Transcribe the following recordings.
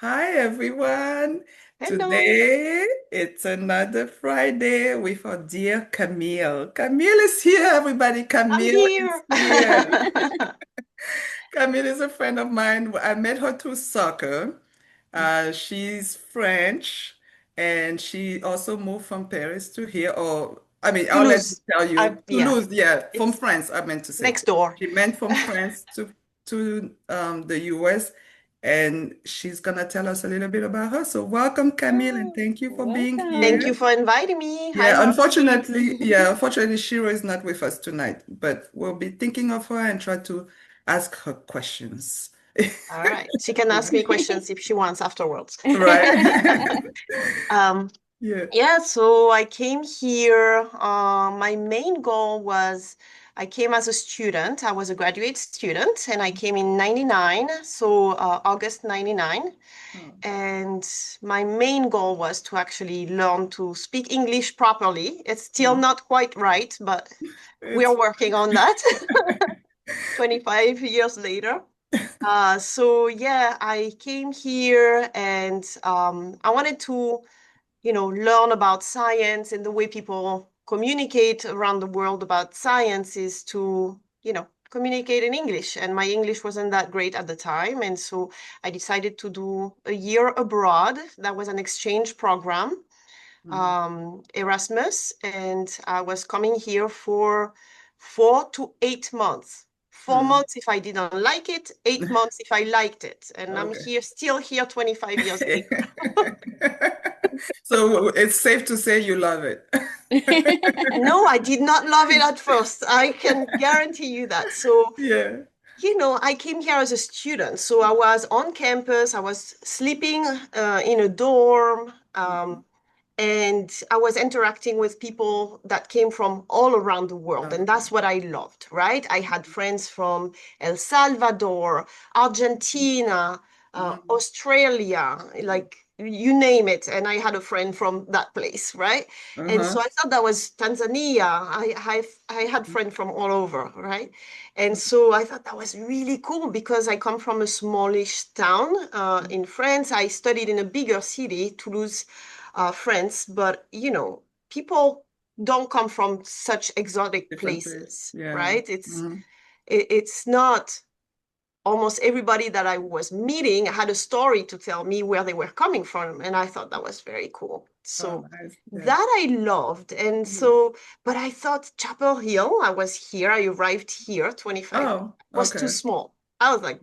Hi everyone. Hello, Today it's another Friday with our dear Camille. Camille is here, everybody. I'm Camille is here. here. Camille is a friend of mine. I met her through soccer. She's French and she also moved from Paris to here. Or, I mean, I'll let you Toulouse. tell you. Yeah, Toulouse, yeah, from it's France, I meant to say. next door. She meant from France to the US, and she's gonna tell us a little bit about her. So welcome, Camille, and Oh, thank you for being Thank you here. welcome. for inviting me. Hi, Yeah, Marcy. unfortunately, Shiro is not with us tonight, but we'll be thinking of her and try to ask her questions. All right. She can ask me questions if she wants afterwards. Right? Um, Yeah. yeah, so I came here. My main goal was I came as a student. I was a graduate student and I came in 99, so August 99. Oh, And my main goal was to actually learn to speak English properly. It's still mm. not quite right, but we're It's working on that 25 years later. So yeah, I came here and I wanted to, learn about science and the way people communicate around the world about science is to, communicate in English. And my English wasn't that great at the time. And so I decided to do a year abroad. That was an exchange program, mm, Erasmus. And I was coming here for 4 to 8 months. Four mm. months if I didn't like it, 8 months if I liked it. And I'm Okay. here, still here 25 years later. So it's safe to say you love it. No, I did not love it at first. I can guarantee you that. So, Yeah. I came here as a student. So I was on campus. I was sleeping in a dorm. And I was interacting with people that came from all around the world. And Okay. that's what I loved, right? I had friends from El Salvador, Argentina, Mm, Australia, like you name it. And I had a friend from that place, right? And so uh-huh. I thought that was Tanzania. I had friends from all over, right? And so I thought that was really cool because I come from a smallish town in France. I studied in a bigger city, Toulouse, France, but people don't come from such exotic Different place. places, Yeah. right? Mhm. It's not almost everybody that I was meeting had a story to tell me where they were coming from, and I thought that was very cool. Oh, So nice. Yeah. that I loved, and Mhm. so, but I thought Chapel Hill, I was here, I arrived here 25, Oh, was too okay. small. I was like,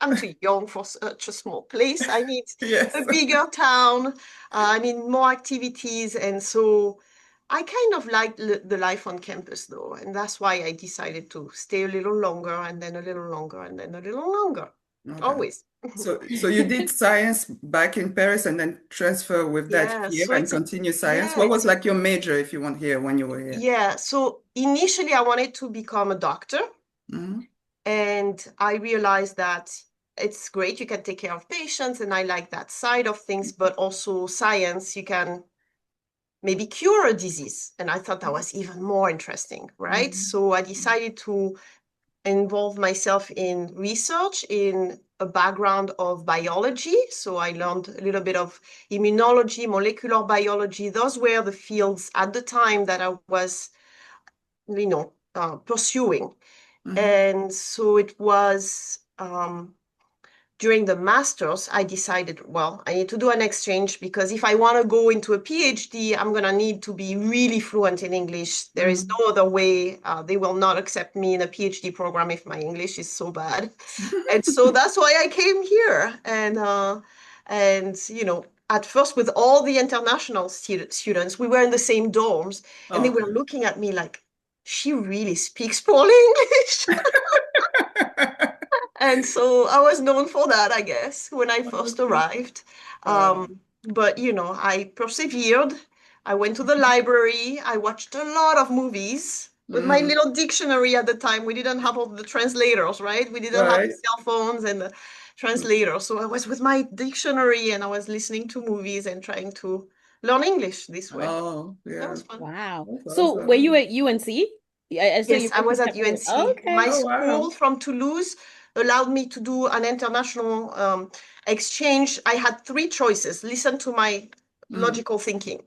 I'm too young for such a small place. I need Yes. a bigger town. I need more activities. And so I kind of liked the life on campus though. And that's why I decided to stay a little longer and then a little longer and then a little longer. Okay. Always. So you did science back in Paris and then transfer with that Yeah. here So and continue science. yeah, What was like your major if you want here when you were here? yeah. So initially I wanted to become a doctor. Hmm. And I realized that it's great, you can take care of patients, and I like that side of things, but also science, you can maybe cure a disease. And I thought that was even more interesting, right? Hmm. So I decided to involve myself in research in a background of biology. So I learned a little bit of immunology, molecular biology. Those were the fields at the time that I was, pursuing. Hmm. And so it was during the master's, I decided, well, I need to do an exchange because if I want to go into a PhD, I'm going to need to be really fluent in English. There is Hmm. no other way. They will not accept me in a PhD program if my English is so bad. And so that's why I came here. And at first with all the international students, we were in the same dorms and they were Okay. looking at me like, she really speaks poor English. And so I was known for that, I guess, when I first Okay. arrived. Oh. But I persevered. I went to the library. I watched a lot of movies with my Hmm. little dictionary at the time. We didn't have all the translators, right? We didn't have the Right. cell phones and the translators. So I was with my dictionary and I was listening to movies and trying to learn English this way. Oh, That yeah. was fun. Wow. That's So were you awesome. at UNC? I saw Yes, you I went to was at Chapel Hill. UNC. Oh, My okay. Oh, school wow. from Toulouse allowed me to do an international exchange, I had three choices. Listen to my Mm, logical thinking.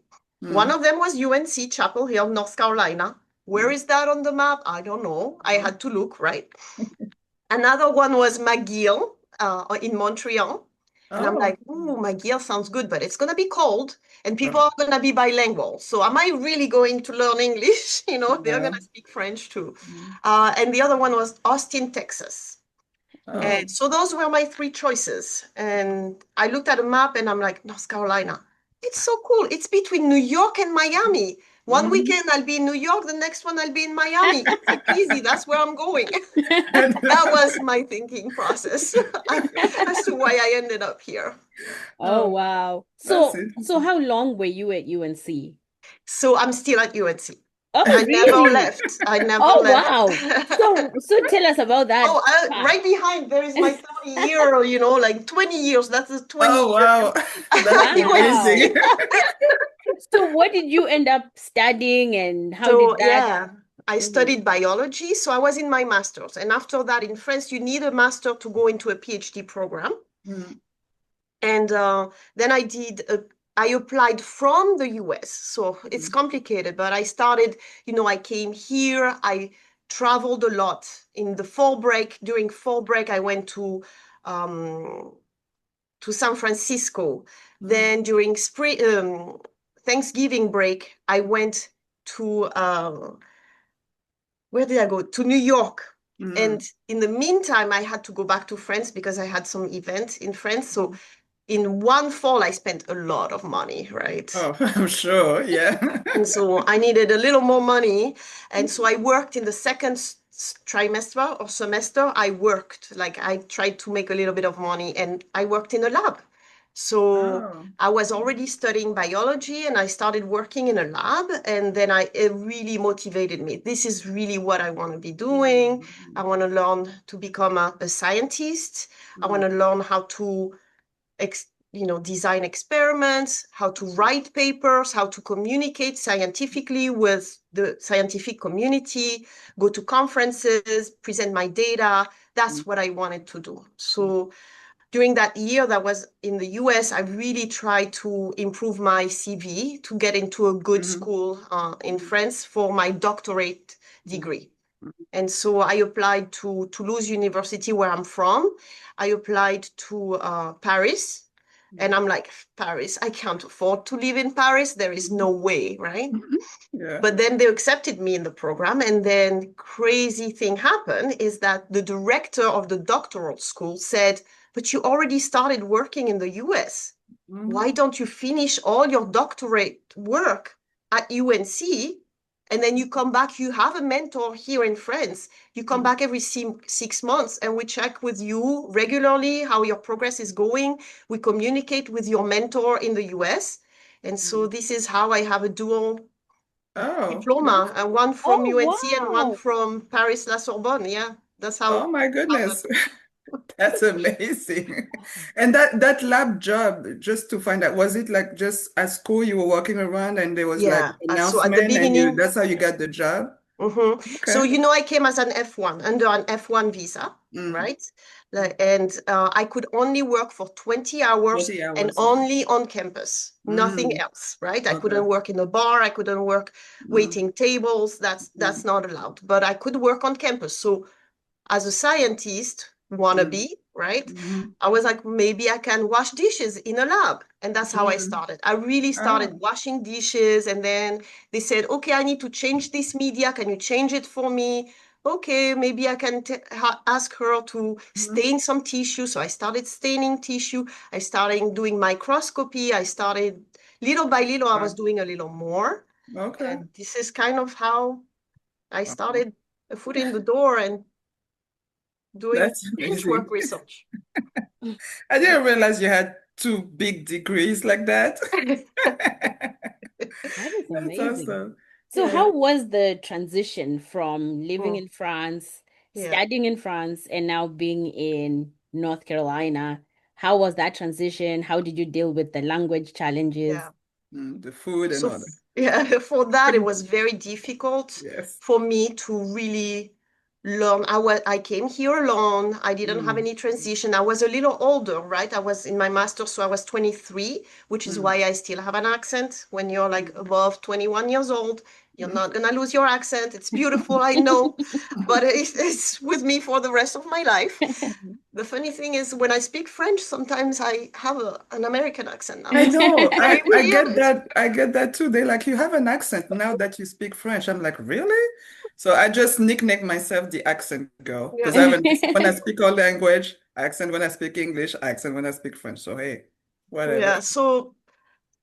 One mm. of them was UNC Chapel Hill, North Carolina. Where Mm. is that on the map? I don't know. I had to look, right? Another one was McGill in Montreal. And I'm Oh, like, ooh, McGill sounds good, but it's going to be cold and people oh, are going to be bilingual. So am I really going to learn English? They're going yeah. to speak French too. Mm. And the other one was Austin, Texas. And Oh. so those were my three choices. And I looked at a map and I'm like, North Carolina. It's so cool. It's between New York and Miami. One Mhm. weekend I'll be in New York, the next one I'll be in Miami. Easy peasy. That's where I'm going. That was my thinking process as to why I ended up here. Oh, Oh, wow. that's So interesting. how long were you at UNC? So I'm still at UNC. Oh, I never really? left. I never Oh, left. wow. So tell us about that Oh, path. right behind there is my 30 year, like 20 years. That's a 20 Oh, year wow. That's at UNC. amazing. Wow. So what did you end up studying and how So did that? yeah, I Mhm. studied biology. So I was in my master's. And after that in France, you need a master to go into a PhD program. Mm, And then I applied from the US. So it's mm, complicated, but I started, I came here, I traveled a lot. In the fall break, during fall break, I went um, to San Francisco. mm, Then during spring, Thanksgiving break, I went to, where did I go? To New York. And mm, in the meantime, I had to go back to France because I had some event in France. So mm. in one fall, I spent a lot of money, right? Oh, I'm sure. Yeah. And so I needed a little more money. And so I worked in the second trimester or semester. I worked, like I tried to make a little bit of money and I worked in a lab. So Oh. I was already studying biology and I started working in a lab. And then it really motivated me. This is really what I want to be doing. I Mm, want to learn to become a scientist. I want mm, to learn how to design experiments, how to write papers, how to communicate scientifically with the scientific community, go to conferences, present my data. mm, That's what I wanted to do. So during that year that was in the US, I really tried to improve my CV to get into a good mm, school in mm, France for my doctorate mm, degree. And so I applied to Toulouse University, where I'm from. I applied to Paris. And mm, I'm like, Paris, I can't afford to live in Paris. There is no mm. way, right? Yeah. But then they accepted me in the program. And then crazy thing happened is that the director of the doctoral school said, but you already started working in the US. Why Mhm, don't you finish all your doctorate work at UNC and then you come back? You have a mentor here in France. You come mm. back every 6 months and we check with you regularly how your progress is going. We communicate with your mentor in the US. And so Mm. this is how I have a dual Oh, diploma, one from Oh, UNC and one wow. from Paris La Sorbonne. Yeah, that's how oh it my happened. goodness. That's amazing. And that lab job, just to find out, was it like just at school you were walking around and there was like Yeah. So at the announcement and beginning, that's how you got the job? So Okay. I came as an F1 under an F1 visa, Mm. right? And I could only work for 20 hours 20 and hours. only on campus, nothing Mm. else, right? I Okay. couldn't work in a bar, I couldn't work Mm. waiting tables. That's Mm. not allowed. But I could work on campus. So as a scientist Mm. wannabe, right? Mhm. I was like, maybe I can wash dishes in a lab. And that's how I Mm. started. I really started Oh. washing dishes. And then they said, okay, I need to change this media. Can you change it for me? Okay, maybe I can ask her to Mhm. stain some tissue. So I started staining tissue. I started doing microscopy. I started little by little, I was Wow. doing a little more. Okay. And this is kind of how I Wow. started a foot in the door and doing That's fieldwork amazing. research. I didn't realize you had two big degrees like that. That is That's amazing. awesome. So Yeah. how was the transition from living Mm, in France, yeah. studying in France, and now being in North Carolina? How was that transition? How did you deal with the language challenges? Yeah. Mm, the food and So all that. yeah, for that it was very difficult Yes. for me to really. learn. I came here alone. I didn't have Mm, any transition. I was a little older, right? I was in my master's, so I was 23, which is mm, why I still have an accent. When you're like mm. above 21 years old, you're not gonna lose your accent. It's beautiful, I know, but it's with me for the rest of my life. The funny thing is, when I speak French, sometimes I have an American accent now. I It's know. very I weird. get that. I get that too. They like, you have an accent now that you speak French. I'm like, really? So I just nickname myself the accent girl because I have an accent when I speak all language, accent when I speak English, accent when I speak French. So hey, whatever. Yeah, so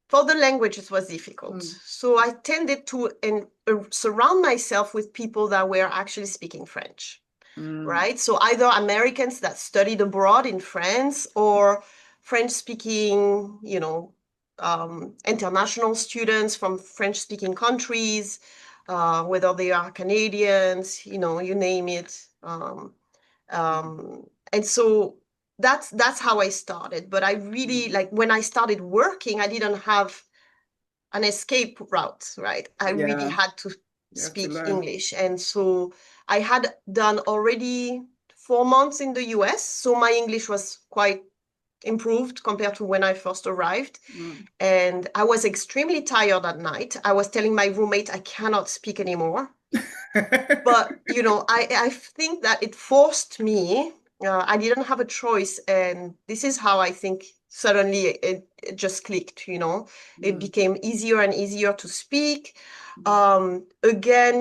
for the language, it was difficult. Mm, So I tended to surround myself with people that were actually speaking French, mm, right? So either Americans that studied abroad in France or French-speaking, international students from French-speaking countries, whether they are Canadians, you name it. And so that's how I started. But I really, mm. like, when I started working, I didn't have an escape route, right? I really Yeah, had to you have to speak learn. English. And so I had done already 4 months in the US. So my English was quite improved compared to when I first arrived. Mm. And I was extremely tired at night. I was telling my roommate, I cannot speak anymore. But, I think that it forced me. I didn't have a choice. And this is how I think suddenly it just clicked. It Mm, became easier and easier to speak. mm, Again,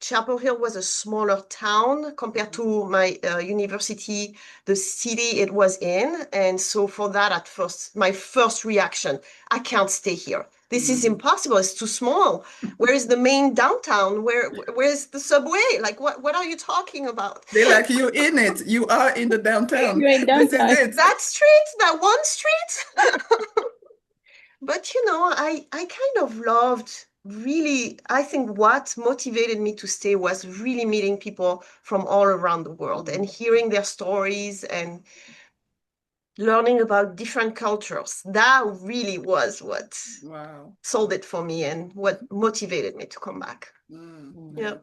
Chapel Hill was a smaller town compared mm, to my university, the city it was in. And so for that, at first, my first reaction, I can't stay here. This is mm. impossible. It's too small. Where is the main downtown? Where's the subway? Like, what are you talking about? They like, you in it. You are in the downtown. You're in This is downtown. it. That street, that one street. But I kind of loved, really, I think what motivated me to stay was really meeting people from all around the world and Mm, hearing their stories and learning about different cultures. That really was what wow. sold it for me and what motivated me to come back. Mm, Yeah. yeah.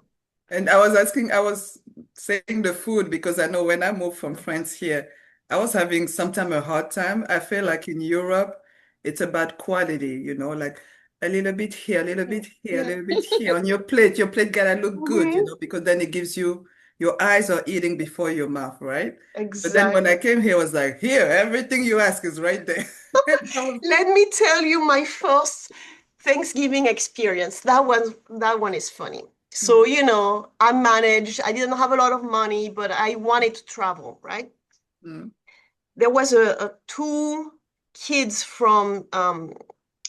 And I was saying the food because I know when I moved from France here, I was having sometimes a hard time. I feel like in Europe, it's about quality, like a little bit here, a little Yeah. bit here, a Yeah. little bit here on your plate. Your plate gotta look good, Mhm. because then it gives you, your eyes are eating before your mouth, right? But then when I Exactly. came here, I was like, here, everything you ask is right there. And I was, Let me tell you my first Thanksgiving experience. That one is funny. So, mm, I managed, I didn't have a lot of money, but I wanted to travel, right? mm, There was two kids from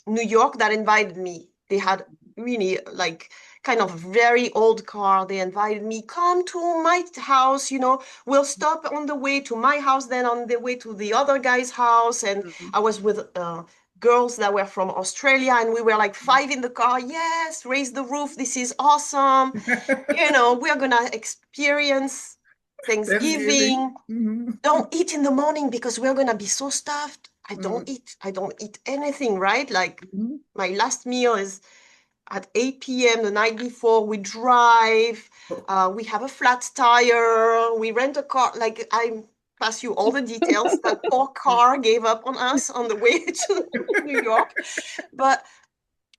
New York that invited me. They had really, like, kind of very old car. They invited me, come to my house, we'll stop on the way to my house, then on the way to the other guy's house. And mm, I was with girls that were from Australia, and we were like five in the car. Yes, raise the roof. This is awesome. We're gonna experience Thanksgiving. Thanksgiving. Mhm. Don't eat in the morning because we're gonna be so stuffed. I don't Mm, eat. I don't eat anything, right? Like, mhm. my last meal is at 8 p.m. the night before. We drive. Oh, We have a flat tire. We rent a car. Like, I pass you all the details. That poor mm. car gave up on us on the way to New York. But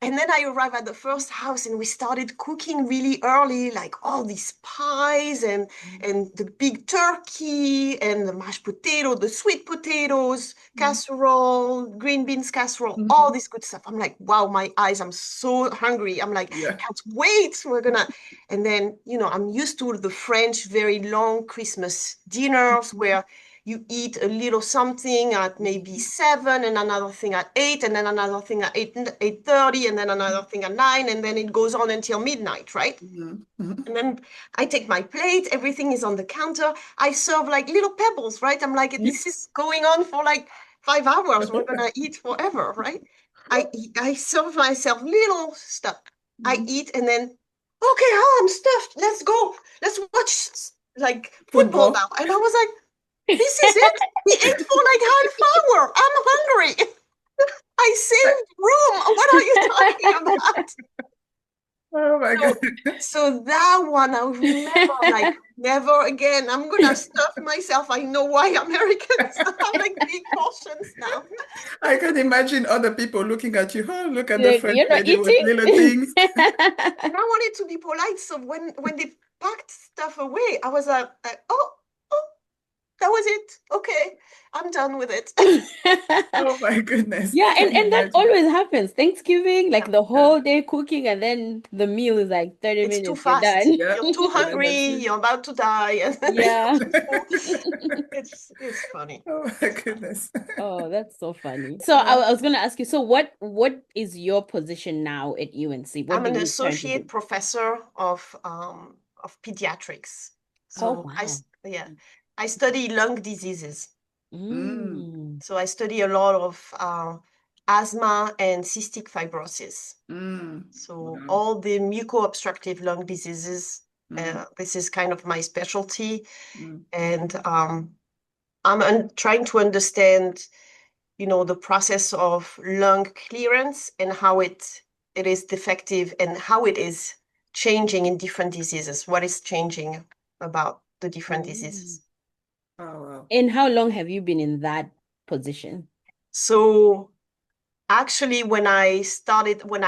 and then I arrived at the first house and we started cooking really early, like all these pies and the big turkey and the mashed potato, the sweet potatoes, Mhm. casserole, green beans casserole, all Mhm. this good stuff. I'm like, wow, my eyes, I'm so hungry. I'm like, Yeah. can't wait. We're gonna. And then, I'm used to the French very long Christmas dinners where you eat a little something at maybe 7 and another thing at 8 and then another thing at 8:30 and then another thing at 9 and then it goes on until midnight, right? Mhm. Mhm. And then I take my plate, everything is on the counter. I serve like little pebbles, right? I'm like, this is going on for like 5 hours. We're gonna eat forever, right? I serve myself little stuff. I Mhm. eat and then, okay, oh, I'm stuffed. Let's go. Let's watch like football Football. now. And I was like, this is it. We ate for like half hour. I'm hungry. I saved room. What are you talking about? Oh my So, God. so that one, I remember, like, never again. I'm gonna stuff myself. I know why Americans have like big portions now. I can imagine other people looking at you. Oh, look at the Like, French you're not lady with little eating? things. And I wanted to be polite. So when they packed stuff away, I was like, oh, that was it. Okay, I'm done with it. Oh my goodness. Yeah, Can you and that imagine? always happens. Thanksgiving, Yeah, like the Yeah. whole day cooking, and then the meal is like 30 it's too minutes, you're fast. done. Yeah. You're too And then that's hungry. it. You're about to die. Yeah. So it's funny. Oh my It's funny. goodness. Oh, that's so funny. So Uh, I was gonna ask you, so what is your position now at UNC? What I'm do an you currently associate do? professor of pediatrics. Oh, So wow. I study lung diseases. mm, Mm. So I study a lot of asthma and cystic fibrosis. So wow. all the muco-obstructive lung diseases, Mm, this is kind of my specialty. mm, And I'm trying to understand, the process of lung clearance and how it is defective and how it is changing in different diseases. What is changing about the different Mm. diseases? oh wow. And how long have you been in that position? So actually, when I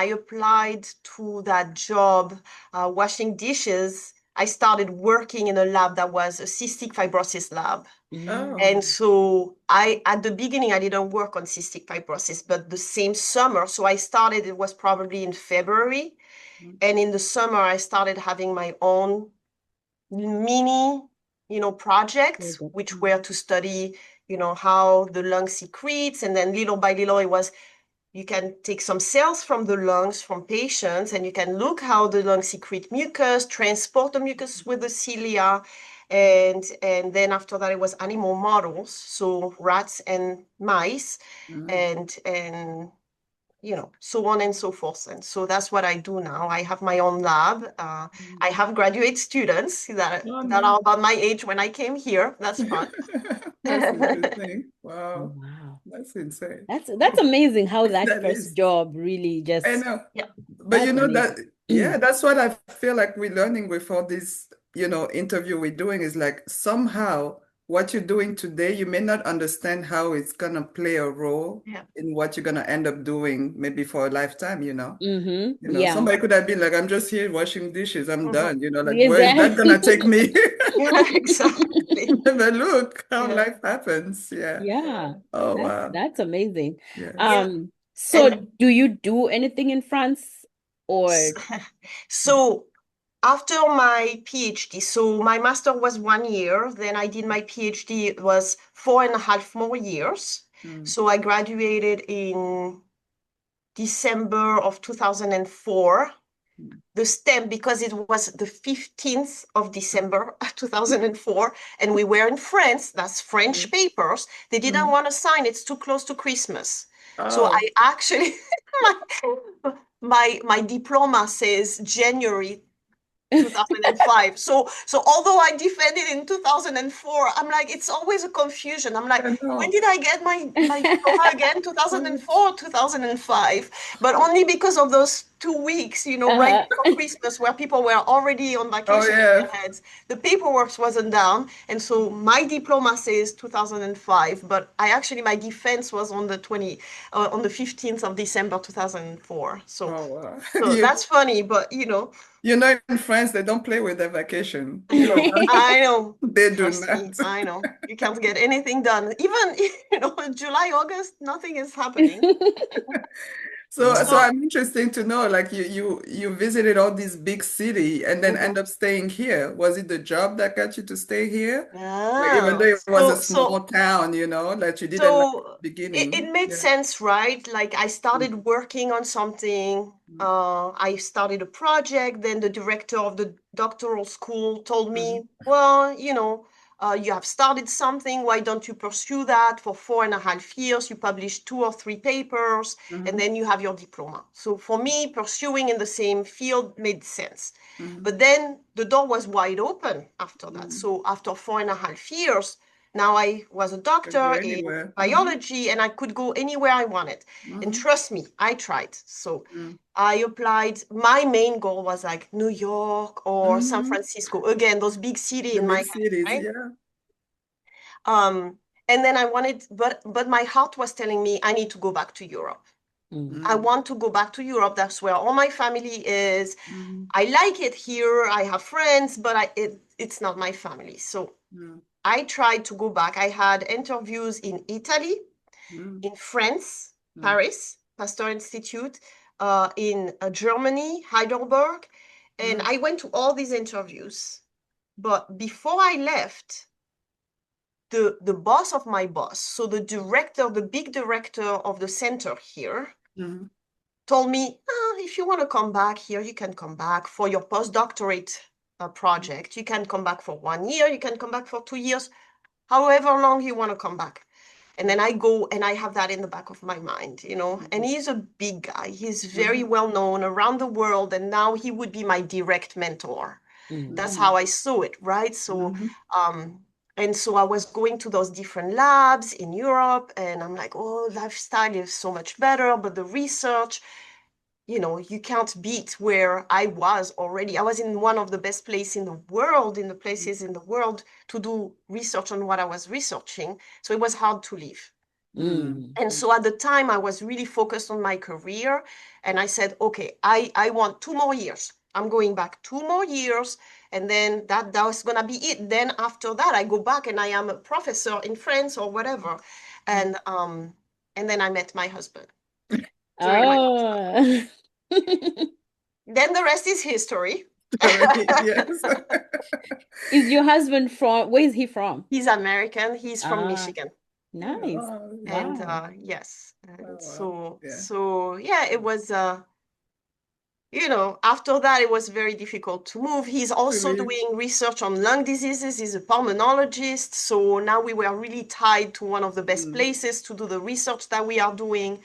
applied to that job, washing dishes, I started working in a lab that was a cystic fibrosis lab. Oh. And Mm. so at the beginning, I didn't work on cystic fibrosis, but the same summer, so I started, it was probably in February. Mm, And in the summer, I started having my own mini, projects, which mm, were to study, how the lung secretes. And then little by little, you can take some cells from the lungs from patients and you can look how the lungs secrete mucus, transport the mucus with the cilia. And then after that, it was animal models, so rats and mice, mm, and so on and so forth. And so that's what I do now. I have my own lab. mm. I have graduate students that Oh, that nice. are about my age when I came here. That's fun. That's interesting. Oh, Wow. wow. That's insane. That's amazing how that That first is. job really I just know. Yeah. But that's that, amazing. yeah, that's what I feel like we're learning with all this, interview we're doing is like somehow what you're doing today, you may not understand how it's gonna play a role Yeah. in what you're gonna end up doing maybe for a lifetime. Mm-hmm. Yeah. Somebody could have been like, I'm just here washing dishes, I'm Mhm. done, like where is that Exactly. gonna take me? Yeah, exactly. But look how Yeah. life happens. Yeah. Yeah. Oh That's wow. that's amazing. Yes. Yeah. So And do you do anything in France or s- so after my PhD, so my master was 1 year, then I did my PhD, it was 4.5 more years. Mm, So I graduated in December of 2004. mm, The stem, because it was the 15th of December 2004, and we were in France, that's French mm, papers. They didn't mm. want to sign, it's too close to Christmas. So I Oh, actually, my diploma says January 2005. So although I defended in 2004, I'm like, it's always a confusion. I'm like, I when know. did I get my diploma again? 2004, 2005. But only because of those 2 weeks, right uh before Christmas, where people were already on Oh vacation in yeah. their heads. The paperwork wasn't down. And so my diploma says 2005, but my defense was on the 15th of December 2004. So Oh wow. so that's funny, but In France they don't play with their vacation. You know that? I know. They do Trust not. me, I know. You can't get anything done. Even, July, August, nothing is happening. So Wow. So, I'm interested to know, like you visited all these big city and then mhm. end up staying here. Was it the job that got you to stay here? Like even Yeah. though it was a So, small so town, that you didn't like at So the it beginning. made Yeah. sense, right? Like I Mm, started working on something. mm, I started a project. Then the director of the doctoral school told me, mhm, well, you have started something. Why don't you pursue that for 4.5 years? You publish 2 or 3 papers, and mhm, then you have your diploma. So for me, pursuing in the same field made sense. mhm, But then the door was wide open after that. mhm, So after 4.5 years, Now I was a Could go doctor in anywhere. biology and I could go anywhere I wanted. And trust me, I tried. So I applied. My main goal was like New York or San Francisco. Again, those big cities The in my big head, cities, right? yeah. And then I wanted, but my heart was telling me I need to go back to Europe. I want to go back to Europe. That's where all my family is. I like it here. I have friends, but it's not my family. So I tried to go back. I had interviews in Italy, in France, Paris, Pasteur Institute, in Germany, Heidelberg, and I went to all these interviews. But before I left, the boss of my boss, so the director, the big director of the center here, told me, if you want to come back here, you can come back for your postdoctorate project. You can come back for 1 year, you can come back for 2 years, however long you want to come back. And then I go and I have that in the back of my mind, you know. And he's a big guy. He's very well known around the world. And now he would be my direct mentor. That's how I saw it, right? So, and so I was going to those different labs in Europe, and I'm like, oh, lifestyle is so much better, but the research, you know, you can't beat where I was already. I was in one of the best places in the world, in the places in the world to do research on what I was researching. So it was hard to leave. And so at the time, I was really focused on my career. And I said, okay, I want 2 more years. I'm going back 2 more years. And then that was going to be it. Then after that, I go back and I am a professor in France or whatever. And then I met my husband during my Oh. Then the rest is history. Yes. Is your husband from, where is he from? He's American. He's from Michigan. Nice. Oh, And Wow. yes. And wow. so Yeah. so yeah, it was you know, after that it was very difficult to move. He's also Really? doing research on lung diseases. He's a pulmonologist. So now we were really tied to one of the best places to do the research that we are doing.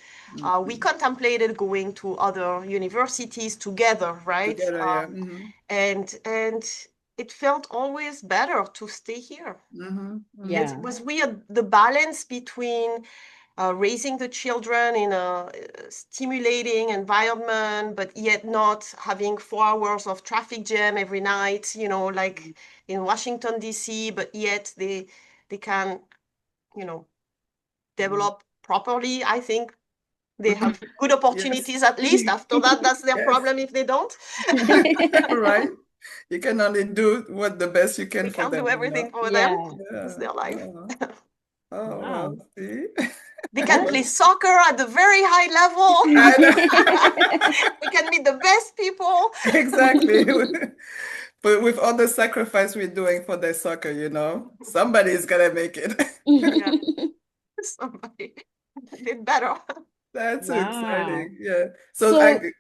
We contemplated going to other universities together, right? Together, yeah. And it felt always better to stay here. Yeah. It was weird, the balance between raising the children in a stimulating environment, but yet not having 4 hours of traffic jam every night, you know, like in Washington, D.C., but yet they can, you know, develop properly. I think they have good Yes. opportunities at least. After that, that's their Yes. problem if they don't. Right. You can only do what the best you We can for can't do them, you everything know? for them. Yeah. It's Yeah. their life. Oh, oh, Wow. well, see? They can play soccer at the very high level. I know. We can meet the best people. Exactly. But with all the sacrifice we're doing for the soccer, you know, somebody is gonna make it. Yeah, somebody did better. That's so Wow. exciting. Yeah. So So, sorry,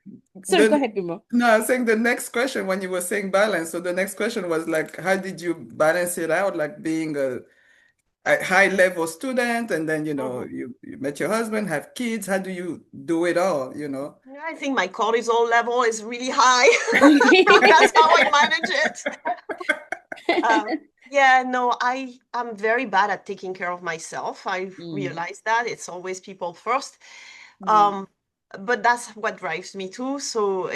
go the ahead, Bimo. no, I was saying the next question when you were saying balance. So the next question was like, how did you balance it out, like being a high level student, and then you met your husband, have kids. How do you do it all? You know? Yeah, I think my cortisol level is really high. That's how I manage it. Yeah, no, I'm very bad at taking care of myself. I realized that it's always people first. But that's what drives me too. So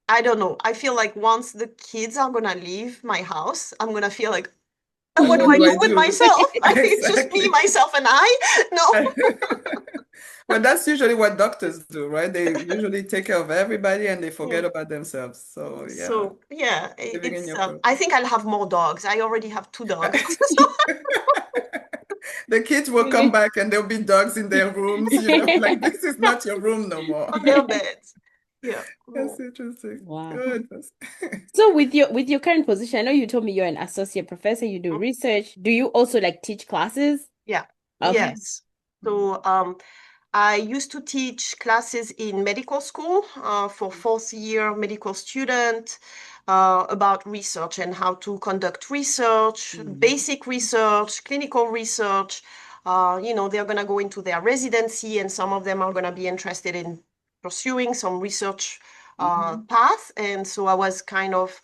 I don't know. I feel like once the kids are gonna leave my house, I'm gonna feel like, what do What I do do I with do? myself? Like it's just me, Exactly. myself, and I. No. Well, that's usually what doctors do, right? They usually take care of everybody and they Yeah. forget about themselves. So yeah, So yeah, living in it's. your I purpose. think I'll have more dogs. I already have 2 dogs. So The kids will come back and there'll be dogs in their rooms, like this is not your room no more. on their beds. Yeah. That's interesting. Wow. Goodness. So with your current position, I know you told me you're an associate professor, you do research. Do you also like teach classes? Yeah. Okay. Yes. So I used to teach classes in medical school for 4th-year medical student about research and how to conduct research, basic research, clinical research. They're going to go into their residency, and some of them are going to be interested in pursuing some research path. And so I was kind of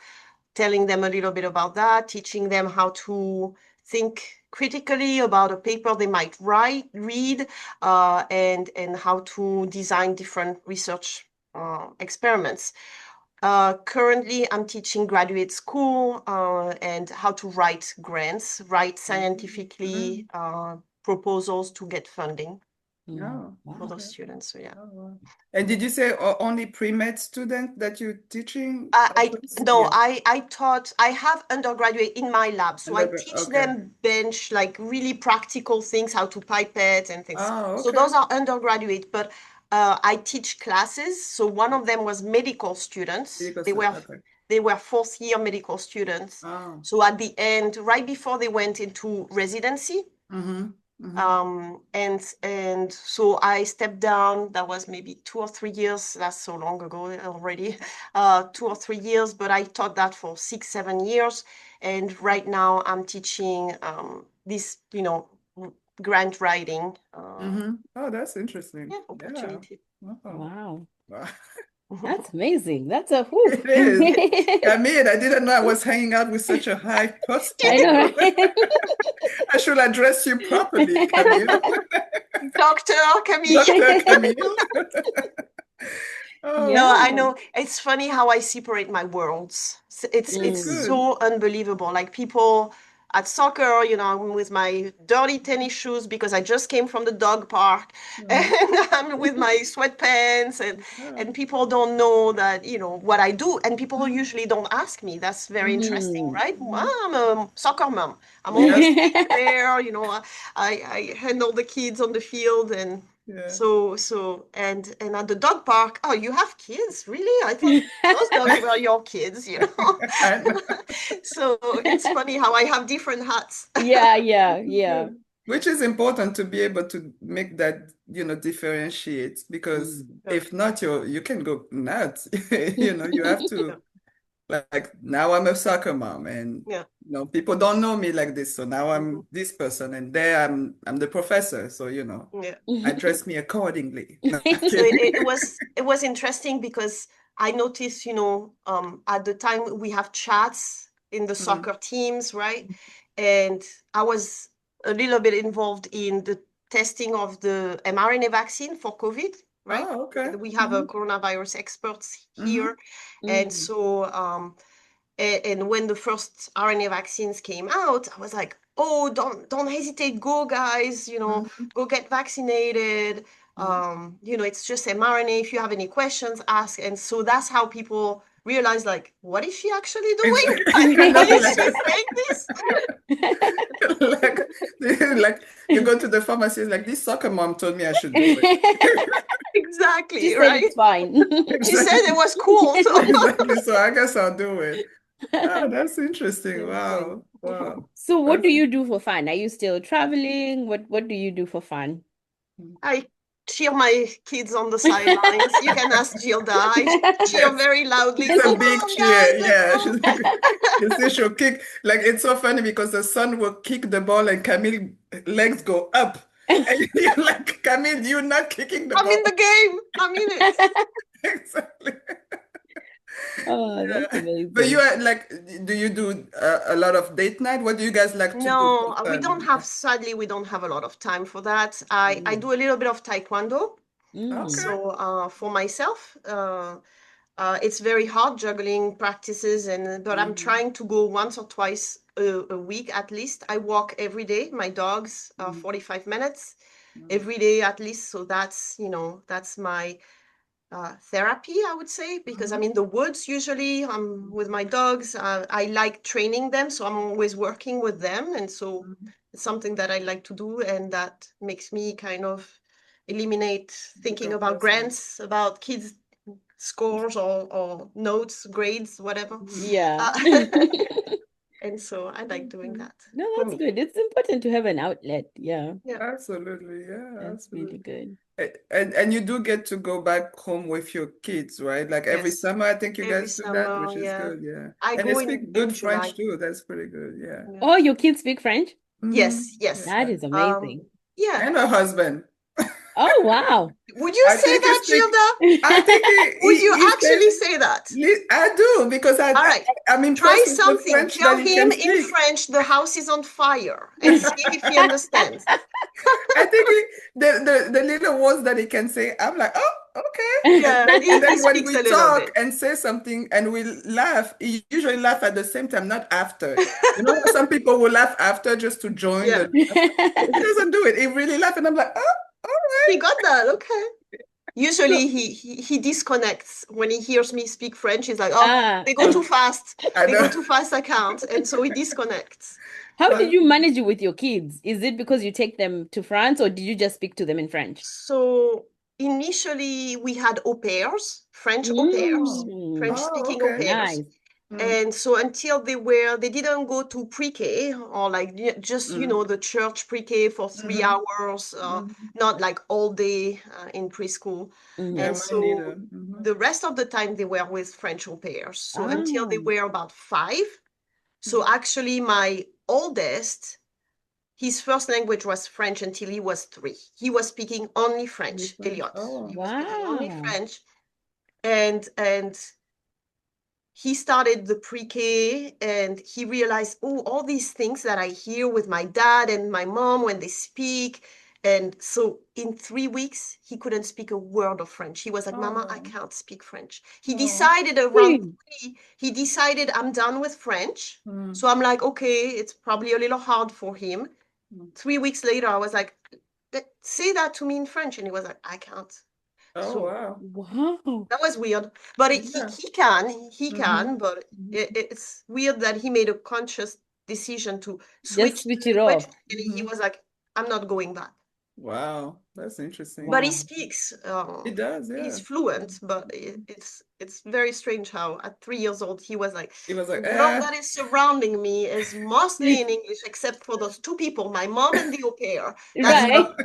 telling them a little bit about that, teaching them how to think critically about a paper they might read, and how to design different research experiments. Currently, I'm teaching graduate school and how to write grants, write scientifically proposals to get funding Oh, for those okay. students. So yeah. Oh, wow. And did you say only pre-med students that you're teaching I those? no, Yeah. I taught, I have undergraduate in my lab, so I Undergrad. teach Okay. them bench, like really practical things, how to pipette and things. Oh, So okay. those are undergraduate, but I teach classes. So one of them was medical students. Medical They student. were Okay. they were fourth year medical students. Oh. So at the end, right before they went into residency, Mm-hmm. Mm-hmm. and so I stepped down. That was maybe 2 or 3 years. That's so long ago already, 2 or 3 years. But I taught that for 6, 7 years, and right now I'm teaching this, grant writing, Mm-hmm. Oh, that's interesting. yeah, Yeah. opportunity. Wow. Wow. Wow. That's amazing. That's a whew. It is. I mean, I didn't know I was hanging out with such a high I person. know, right? I should address you properly, Camille. Dr. Camille. Dr. Camille. Oh, No, I wow. know. It's funny how I separate my worlds. It's It's Mm. good. so unbelievable. Like people at soccer, I'm with my dirty tennis shoes because I just came from the dog park, and Uh-huh. I'm with my sweatpants, and Oh. people don't know that, what I do, and people usually don't ask me. That's very interesting, Mm. right? Well, Mhm. I'm a soccer mom. I'm Yeah, always there, I handle the kids on the field, and yeah. and at the dog park, oh, you have kids? Really? I thought those dogs were your kids. I know. So it's funny how I have different hats. Yeah, yeah, Which is yeah. good. Which is important to be able to make that, differentiate because Mm. Yeah, if not, you can go nuts. You have yeah, to like now I'm a soccer mom and yeah, people don't know me like this. So now mhm, I'm this person and there I'm the professor. So, yeah. address me accordingly. No, I'm So kidding. it was interesting because I noticed, at the time we have chats in the Mm. soccer teams, right? And I was a little bit involved in the testing of the mRNA vaccine for COVID, right? Oh, okay. We have a coronavirus experts Mm-hmm. here, and Mm. so and when the first RNA vaccines came out, I was like, oh, don't hesitate, go guys, Mm-hmm. go get vaccinated. It's just mRNA. If you have any questions, ask. And so that's how people realize, like, what is she actually doing? Exactly. Why Not is like she saying this? like like you go to the pharmacy, it's like this soccer mom told me I should do it. She Exactly, said right? it's fine. She said it Exactly. was cool. So Exactly. So I guess I'll do it. Oh, that's interesting. it's funny. Wow. Wow. So what That's do you do for fun? Are you still traveling? What do you do for fun? I cheer my kids on the sidelines. You can ask Gilda. I cheer yes. very loudly. She's a Come big on, guys, cheer. let's Yeah. go. You see, she'll kick. Like, it's so funny because the son will kick the ball and Camille legs go up. And you're like, Camille, you're not kicking the I'm ball. in the game. I'm in it. Exactly. Oh, that's Yeah. But you amazing. are like, do you do a lot of date night? What do you guys like to do for No, fun? sadly, we don't have a lot of time for that. I Mm. do a little bit of taekwondo. Mm. Okay. So for myself, it's very hard juggling practices, but I'm Mm-hmm. trying to go once or twice a week at least. I walk every day. My dogs 45 minutes Mm-hmm. every day at least. So that's my therapy, I would say, because I'm in the woods usually. I'm with my dogs. I like training them, so I'm always working with them, and so Mm-hmm. it's something that I like to do, and that makes me kind of eliminate thinking Your about personal. grants, about kids' scores or notes, grades, whatever. Yeah. Uh, and so I like doing Okay. that No, for that's me. good. It's important to have an outlet. Yeah, Yeah. Absolutely. Yeah, that's really absolutely. good. And you do get to go back home with your kids, right? Like every Yes. summer, I think you Every guys do that, summer, which is yeah. good. Yeah. I And they go in speak in good July. French too. That's pretty good. Yeah. Yeah. Oh, your kids speak French? Hmm. Yes, yes. That Yeah. is amazing. Yeah. And her husband. Oh, wow. Would you I say think he that, speak. Gilda? I think Would you he said actually say that? I do because All right. I'm Try impressed with the something. French that Tell he can him in speak. French, the house is on fire, and see if he understands. I think the little words that he can say, I'm like, oh, okay. Yeah, And he then when speaks we a little talk bit. and say something and we laugh, he usually laugh at the same time, not after. You know, how some people will laugh after just to join Yeah, the laugh. He doesn't do it. He really laugh, and I'm like, oh, all he right. got that. Okay. So, Usually he disconnects when he hears me speak French. He's like, oh, Ah, they go too fast. I They go know. too fast, I can't. And so he disconnects. how did But you manage it with your kids? Is it because you take them to France or did you just speak to them in French? So initially we had au pairs, French au pairs, oh, Mm, French oh, speaking au okay. pairs. nice. Mm, And so until they didn't go to pre-K or like just, mm, the church pre-K for three mhm, hours, mhm. not like all day in preschool. Yeah, Mm-hmm. And mine neither. so Mhm. the rest of the time they were with French au pairs. So until they Ah, were about 5. So Mhm. actually my oldest, his first language was French until he was 3. He was speaking only Only French, French. Elliot. He Oh, was speaking only wow. French. And he started the pre-K and he realized, oh, all these things that I hear with my dad and my mom when they speak. And so in 3 weeks, he couldn't speak a word of French. He was like, Mama, I oh, can't speak French. He oh. decided around Really? 3, he decided I'm done with French. Mm, So I'm like, okay, it's probably a little hard for him. mm. 3 weeks later, I was like, say that to me in French. And he was like, I can't. Oh, So wow. that was weird. But Yeah. he Mm-hmm. can, but it's weird that he made a conscious decision to Just switch the switch it language. off. And he Mm-hmm. was like, I'm not going back. Wow, that's interesting. But he Wow. speaks, It does, he's yeah. fluent, but it's very strange how at 3 years old he was like, It was the like, world that is surrounding me is mostly in English, except for those 2 people, my mom and the au pair. That's Right. it.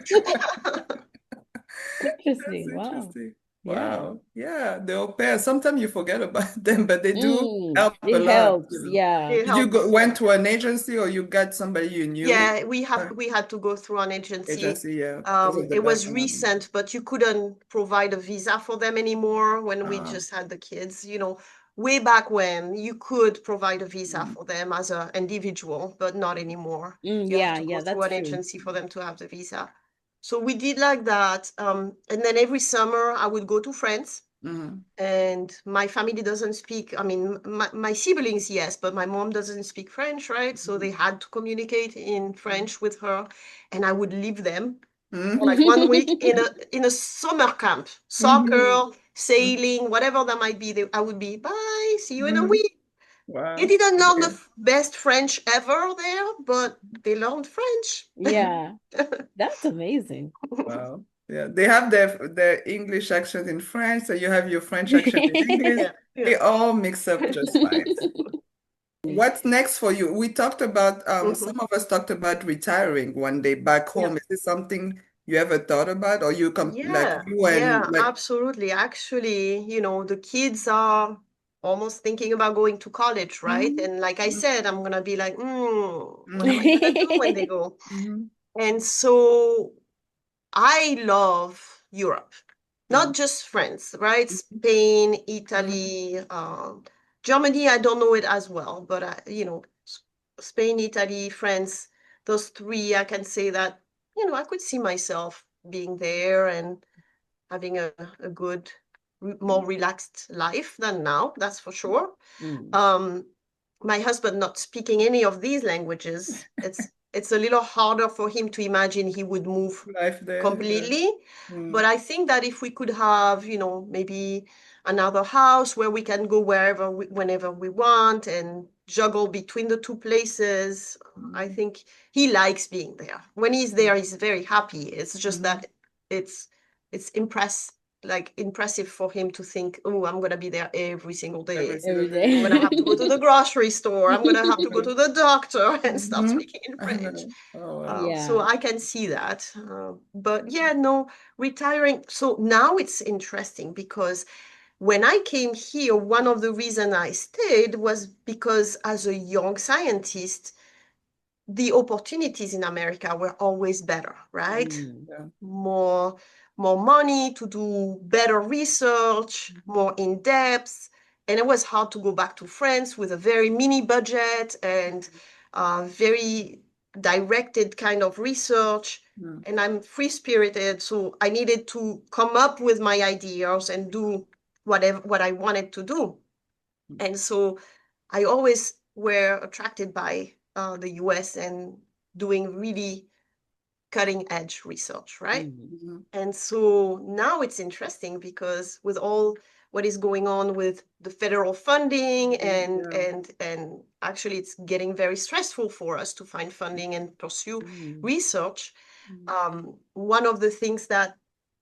that's Interesting. Wow. interesting. Yeah. Wow. Yeah, the au pair, sometimes you forget about them, but they do Mm, help a it lot, helps. Yeah. They Did you help. went to an agency or you got somebody you knew? Yeah, Uh, we had to go through an agency. agency, yeah, because of the It was background. recent, but you couldn't provide a visa for them anymore when we Uh, just had the kids. Way back when you could provide a visa mm, for them as an individual, but not anymore. Mm, You have yeah, to go yeah, through that's an true. agency for them to have the visa. So we did like that. And then every summer I would go to France. mhm, And my family doesn't speak, I mean, my siblings, yes, but my mom doesn't speak French, right? So they had to communicate in mhm, French with her, and I would leave them for mhm, like 1 week in a summer camp, mhm, soccer, mhm, sailing, whatever that might be. I would be, bye, see you in a mhm. week. They Wow. didn't learn the Okay. best French ever there, but they learned French. Yeah, that's amazing. Wow. Yeah, they have their English accent in French, so you have your French accent in English. Yeah, yeah. They all mix up just fine. What's next for you? We talked about Mhm. some of us talked about retiring one day back Yeah. home. Is this something you ever thought about, or you come like Yeah, you and yeah, like absolutely. Actually, the kids are almost thinking about going to college, right? mhm, And like I mhm, said, I'm gonna be like, what am I mhm, gonna do when they go? mhm, And so I love Europe, mhm, not just France, right? mhm, Spain, mhm, Italy, Germany, I don't know it as well, but Spain, Italy, France, those 3, I can say that, I could see myself being there and having a good, more relaxed life than now, that's for sure. Mm. Um, my husband not speaking any of these languages, it's a little harder for him to imagine he would move life there. Yeah. completely. But Mm, I think that if we could have, maybe another house where we can go whenever we want and juggle between the 2 places, I mhm, think he likes being there. When he's there, he's very happy. It's just mhm. that it's it's impressive for him to think, oh, I'm gonna be there every single Every day. single Every day. I'm gonna day. have to go to the grocery store. I'm gonna have to go Yeah. to the doctor and start Mhm. speaking in I French. know. Oh, wow. So Yeah. I can see that. But yeah, no, retiring. So now it's interesting because when I came here, one of the reasons I stayed was because as a young scientist, the opportunities in America were always better, right? Yeah. More money to do better research, more in depth. And it was hard to go back to France with a very mini budget and very directed kind of research. Mm. And I'm free-spirited, so I needed to come up with my ideas and do what I wanted to do. And so I always were attracted by the US and doing really cutting edge research, right? Mhm. And so now it's interesting because with all what is going on with the federal funding Yeah. and actually it's getting very stressful for us to find funding and pursue research. One of the things that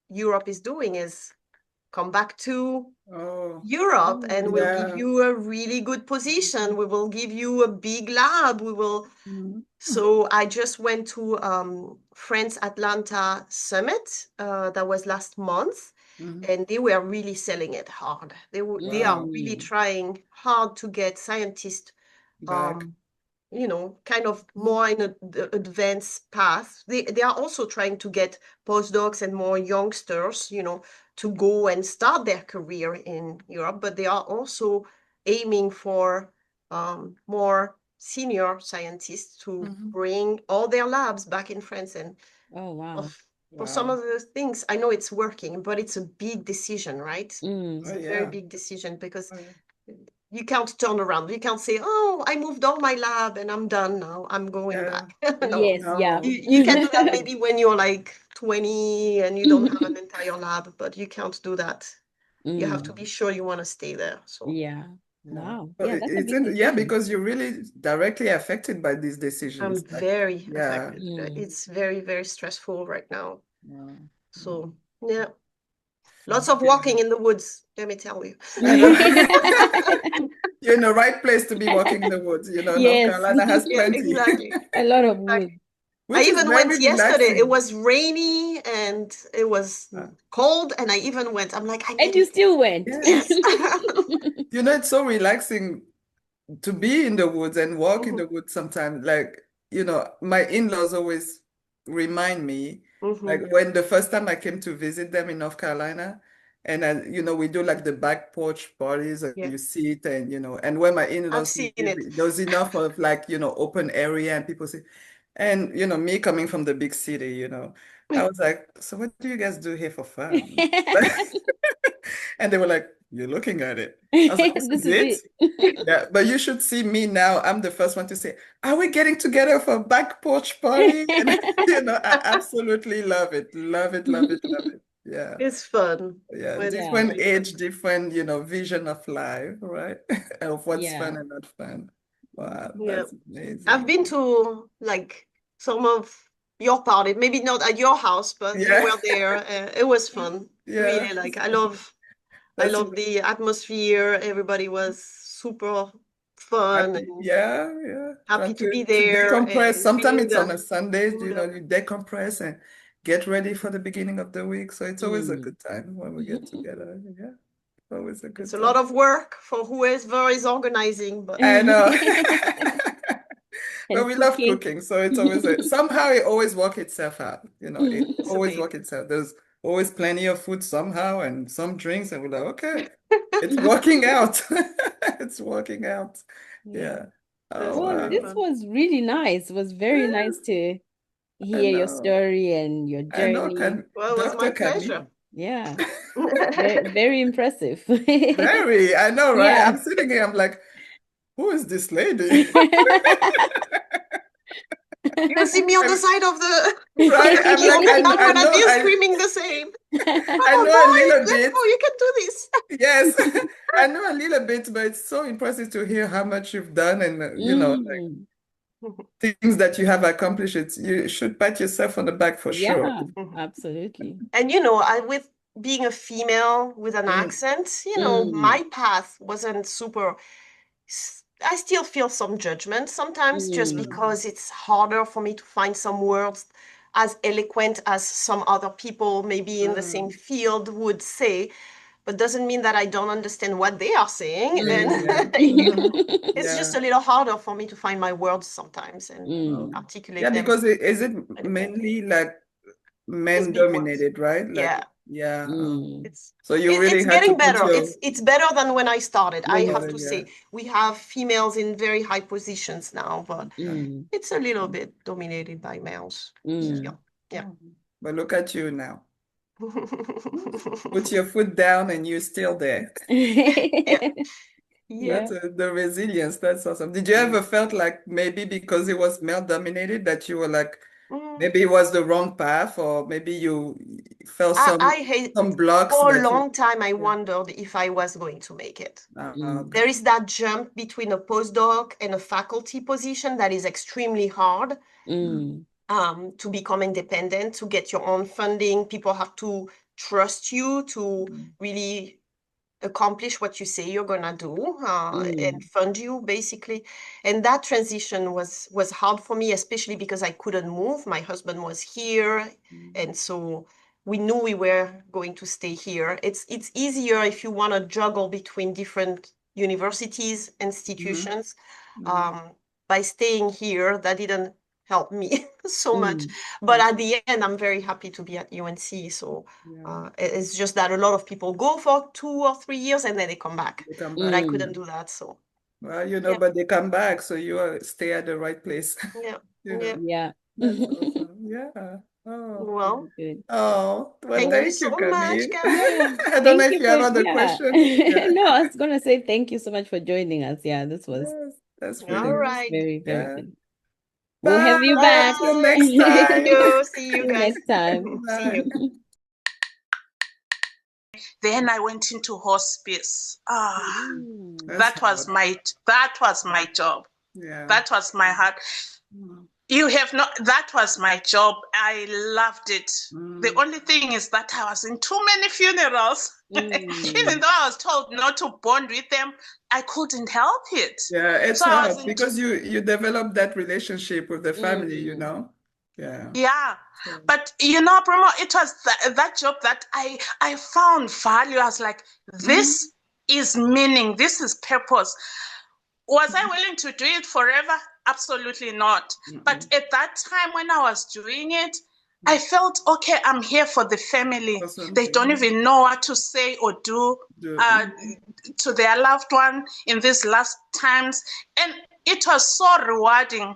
Europe is doing is come back to Oh, Europe and we'll give yeah. you a really good position. We will give you a big lab. We will. Mhm. So I just went to France Atlanta Summit that was last month, Mhm. and they were really selling it hard. They are Wow. really trying hard to get scientists Back. um, kind of more in the advanced path. They are also trying to get postdocs and more youngsters, to go and start their career in Europe, but they are also aiming for more senior scientists to Mhm. bring all their labs back in France. And Oh, wow. for some Wow. of the things, I know it's working, but it's a big decision, right? It's Oh, a very yeah. big decision because Oh, yeah. you can't turn around. You can't say, "Oh, I moved all my lab and I'm done now. I'm going Yeah. back." No, Yes, yeah. No. you can do that maybe when you're like 20 and you don't have an entire lab, but you can't do that. You have to be sure you want to stay there. So Yeah. Yeah. Wow. But Yeah, that's a it's big in, yeah, decision. because you're really directly affected by these I'm decisions. Like, very yeah. affected. It's very, very stressful right now. Yeah. Yeah. So yeah, lots of Okay. walking in the woods, let me tell you. I know. You're in the right place to be walking in the woods. North Yes. Carolina has Yeah, plenty, exactly. A lot of wood. Exactly. I which is even very went yesterday. It relaxing. was rainy and it was Uh, cold, and I even went. I'm like, I And need you it. still went. yes. Yes. It's so relaxing to be in the woods and walk in Mhm, the woods sometimes. Like, my in-laws always remind me, like mhm. when the first time I came to visit them in North Carolina, and we do like the back porch parties and Yeah, you sit and, and when my I've in-laws seen live, it. there was enough of like, open area and people say, and, me coming from the big city, I was like, so what do you guys do here for fun? And they were like, you're looking at it. I was like, this This is is it? it. Yeah, but you should see me now. I'm the first one to say, are we getting together for a back porch party? And I absolutely love it. Love it, love it, love it. Yeah. It's fun. Yeah. It's Yeah. Different really fun. age, different, vision of life, right? Of what's fun Yeah. and not fun. Wow, Yeah. that's I've amazing. been to like some of your party, maybe not at your house, but we Yeah. were there. It was fun. Yeah. Really, like I That's love the atmosphere. Everybody was super fun happy. and Yeah, yeah. happy Trying to be to there decompress. and Sometimes feeling it's on the a Sunday, food. you decompress and get ready for the beginning of the week. So it's always a Mm. good time when we get together. Yeah, always a It's good a lot time. of work for whoever is organizing, but I know. But And we love cooking. cooking, so it's always somehow it always works itself out. It it's always amazing. works itself. There's always plenty of food somehow and some drinks, and we're like, okay, it's working out. It's working out. Yeah. Yeah. It's Oh Well, very this wow. fun. was really nice. It was very Yeah, nice to I hear your know. story and your I know, journey. Well, it was my Dr. pleasure. Camille. Yeah. Very, very impressive. Very, I know, right? Yeah. I'm sitting here, I'm like, who is this lady? You see me on the I'm, side of the right? I'm me like, on the I camera, and know, you screaming the same. Come I on, know a boys, little let's bit. go. You can do this. Yes, I know a little bit, but it's so impressive to hear how much you've done and, Mm. things that you have accomplished. You should pat yourself on the back for sure. Yeah, absolutely. And with being a female with an Mm, accent, Mm. my path wasn't super. I still feel some judgment sometimes just Mm. because it's harder for me to find some words as eloquent as some other people, maybe in the same mm, field, would say. but doesn't mean that I don't understand what they are saying. And it's just a Yeah. little harder for me to find my words sometimes and Yeah, articulate them. because is it Independently. mainly like It's men big words. dominated, right? Like, Yeah. yeah. It's So you really it's had to getting put better. your It's better than when I started. I have to yeah. say, we have females in very high positions now, but it's a little bit dominated by males. Yeah. Yeah. But look at you now. Put your foot down and you're still there. Yeah. Yeah. That's the resilience. That's awesome. Did you ever felt like maybe because it was male dominated that you were like, Mm. maybe it was the wrong path, or maybe you felt I hate some blocks for a that you long time. I wondered if I was going to make it. okay. There is that jump between a postdoc and a faculty position that is extremely hard. To become independent, to get your own funding. People have to trust you to really accomplish what you say you're gonna do, and fund you basically. And that transition was hard for me, especially because I couldn't move. My husband was here, and so we knew we were going to stay here. It's easier if you want to juggle between different universities, institutions. By staying here, that didn't help me so much. But at the end, I'm very happy to be at UNC. So it's just that a lot of people go for 2 or 3 years and then they come back. They come But back. I couldn't do that. So Well, but they come back, so you stay at the right place. yeah, Yeah. That's awesome. Yeah. Oh. Well, Oh, well, thank you thank you, so much, Camille. Camille. I don't know Thank if you you for, have other questions. Yeah. No, I was gonna say thank you so much for joining us. Yeah, this was Yes, that's really All nice. right. very, very Yeah. good. We'll have you Bye. back. Until Bye. next Thank time. you. See See you you guys. next time. See Bye. you. Then I went into hospice. That's That was hard. my job. Yeah. That was my heart. You have not, that was my job. I loved it. The only thing is that I was in too many funerals. Even though I was told not to bond with them, I couldn't help it. Yeah, it's So I hard was in because you develop that relationship with the family, you know? Yeah. Yeah, So, but Bruno, it was that job that I found value. I was like, this is meaning, this is purpose. Was I willing to do it forever? Absolutely not. But at that time when I was doing it, I felt, okay, I'm here for the family. They don't even know what to say or do to their loved one in these last times. And it was so rewarding.